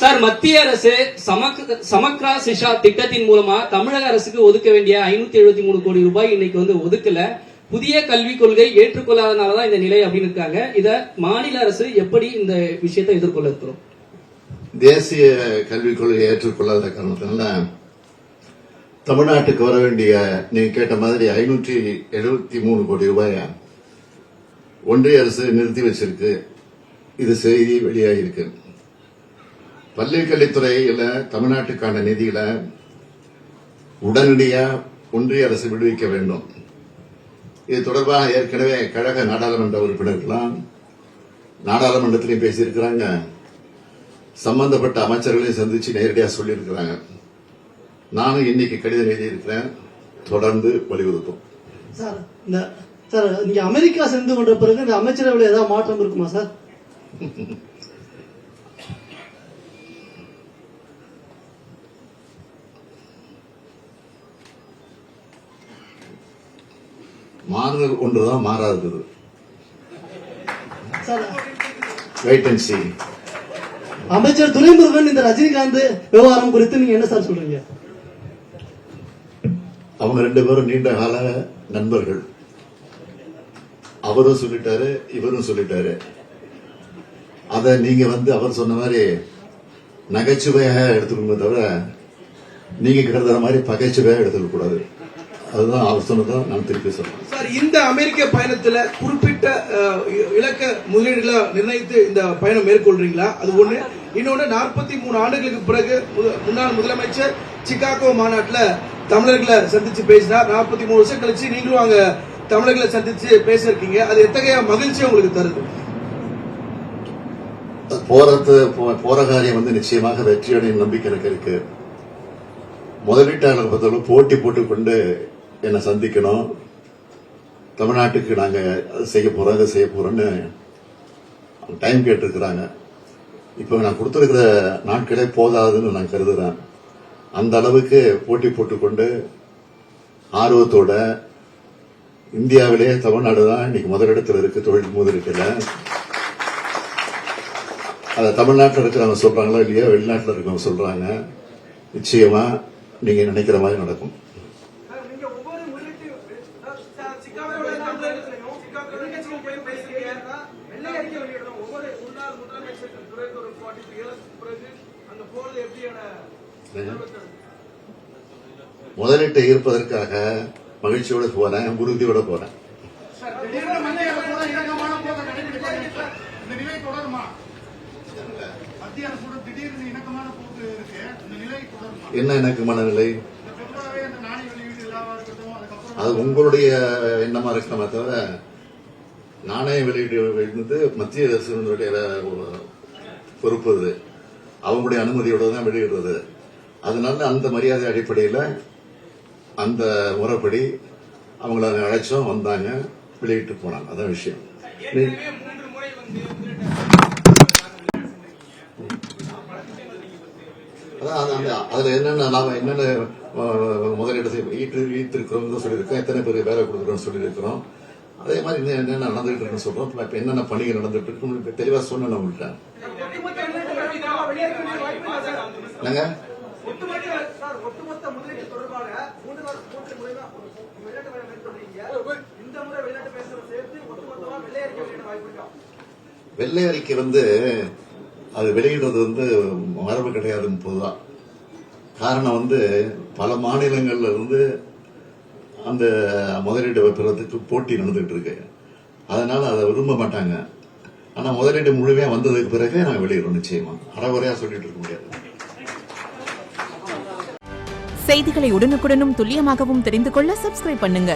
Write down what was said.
Sir, மத்திய அரசு சமக்ரா சிஷா திட்டத்தின் மூலமா தமிழக அரசுக்கு ஒதுக்க வேண்டிய 573 கோடி ரூபாய் இன்னைக்கு ஒதுக்கல. புதிய கல்விக் கொள்கை ஏற்றுக்கொள்ளாதனாலதான் இந்த நிலை அப்படின்னு இருக்காங்க. இத மாநில அரசு எப்படி இந்த விஷயத்தை எதிர்கொள்ள இருக்கிறோம்? தேசிய கல்விக் கொள்கையை ஏற்றுக்கொள்ளாத காரணத்தினால தமிழ்நாட்டுக்கு வர வேண்டிய நீங்க கேட்ட மாதிரி 573 கோடி ரூபாய் ஒன்றிய அரசு நிறுத்தி வச்சிருக்கு. இது செய்தி வெளியாகிருக்கு. பள்ளிக்கல்வித்துறையில தமிழ்நாட்டுக்கான நிதியில உடனடியா ஒன்றிய அரசு விடுவிக்க வேண்டும். இது தொடர்பாக ஏற்கனவே கழக நாடாளுமன்ற உறுப்பினர்களாம் நாடாளுமன்றத்திலையும் பேசியிருக்கிறாங்க. சம்பந்தப்பட்ட அமைச்சர்களையும் சந்திச்சு நேரடியாக சொல்லியிருக்கிறாங்க. நானும் இன்னைக்கு கடிதம் எழுதியிருக்கிறேன். தொடர்ந்து வலியுறுத்தும். சார், நீங்க அமெரிக்கா சென்று கொண்ட பிறகு இந்த அமைச்சரவையில் ஏதாவது மாற்றம் இருக்குமா சார்? மாறுதல் ஒன்றுதான் மாறாதது. வெயிட் அண்ட் சீ. அமைச்சர் துரைமுருகன் இந்த ரஜினிகாந்த் விவகாரம் குறித்து நீங்க என்ன சார் சொல்றீங்க? அவங்க 2 பேரும் நீண்ட கால நண்பர்கள். அவரும் சொல்லிட்டாரு, இவரும் சொல்லிட்டாரு. அத நீங்க அவர் சொன்ன மாதிரி நகைச்சுவையாக எடுத்துக்கணுமே தவிர நீங்க கருதுற மாதிரி பகைச்சுவையாக எடுத்துக்க கூடாது. அதுதான் அவர் சொன்னதான் நான் திருப்பி சொல்றேன். சார், இந்த அமெரிக்க பயணத்துல குறிப்பிட்ட இலக்க முதலீடுகளை நிர்ணயித்து இந்த பயணம் மேற்கொள்றீங்களா? அது ஒண்ணு. இன்னொன்னு, 43 ஆண்டுகளுக்கு பிறகு முன்னாள் முதலமைச்சர் சிகாகோ மாநாட்டில் தமிழர்களை சந்திச்சு பேசினார். 43 வருஷம் கழிச்சு நீங்களும் அங்க தமிழர்களை சந்திச்சு பேசிருக்கீங்க. அது எத்தகைய மகிழ்ச்சி உங்களுக்கு தருது? போற காரியம் நிச்சயமாக வெற்றியடையும் நம்பிக்கை எனக்கு இருக்கு. முதலீட்டாளர் பொறுத்தவரை போட்டி போட்டுக்கொண்டு என்னை சந்திக்கணும். தமிழ்நாட்டுக்கு நாங்க செய்ய போறோம்னு டைம் கேட்டிருக்கிறாங்க. இப்ப நான் கொடுத்திருக்கிற நாட்களே போதாதுன்னு நான் கருதுறேன். அந்த அளவுக்கு போட்டி போட்டுக்கொண்டு ஆர்வத்தோட இந்தியாவிலேயே தமிழ்நாடு தான் இன்னைக்கு முதலிடத்தில் இருக்கு தொழில் முதலீட்டுல. அத தமிழ்நாட்டில் இருக்கிறவங்க சொல்றாங்களோ இல்லையோ, வெளிநாட்டில் இருக்கிறவங்க சொல்றாங்க. நிச்சயமா நீங்க நினைக்கிற மாதிரி நடக்கும். முதலீட்டை ஈர்ப்பதற்காக மகிழ்ச்சியோட போறேன், உறுதியோட போறேன். என்ன இணக்கமான நிலை? அது உங்களுடைய எண்ணமா இருக்கணுமே தவிர நாணய வெளியீடு மத்திய அரசு பொறுப்பு. அவங்களுடைய அனுமதியோட தான் வெளியிடுறது. அதனால அந்த மரியாதை அடிப்படையில் அந்த முறைப்படி அவங்கள அழைச்சோம், வந்தாங்க, வெளியிட்டு போனாங்க. அதான் விஷயம். அதுல என்னென்ன முதலீடு ஈட்டிருக்கிறோம் சொல்லியிருக்கோம், எத்தனை பேர் வேலை கொடுக்குறோம் சொல்லியிருக்கிறோம். அதே மாதிரி என்னென்ன நடந்துட்டு இருக்குன்னு சொல்றோம். இப்ப என்னென்ன பணிகள் நடந்துட்டு இருக்கு தெளிவா சொன்ன உங்கள்கிட்ட. என்னங்க வெள்ளை அறிக்கை அது வெளியிடுறது மரபு கிடையாது. பொதுதான் காரணம் பல மாநிலங்கள்ல இருந்து அந்த முதலீடு பெறதுக்கு போட்டி நடந்துட்டு இருக்கு. அதனால அதை விரும்ப மாட்டாங்க. ஆனா முதலீடு முழுமையா வந்ததுக்கு பிறகு நாங்க வெளியிடுறோம். நிச்சயமா அறகுறையா சொல்லிட்டு இருக்க முடியாது. செய்திகளை உடனுக்குடனும் துல்லியமாகவும் தெரிந்து கொள்ள சப்ஸ்கிரைப் பண்ணுங்க.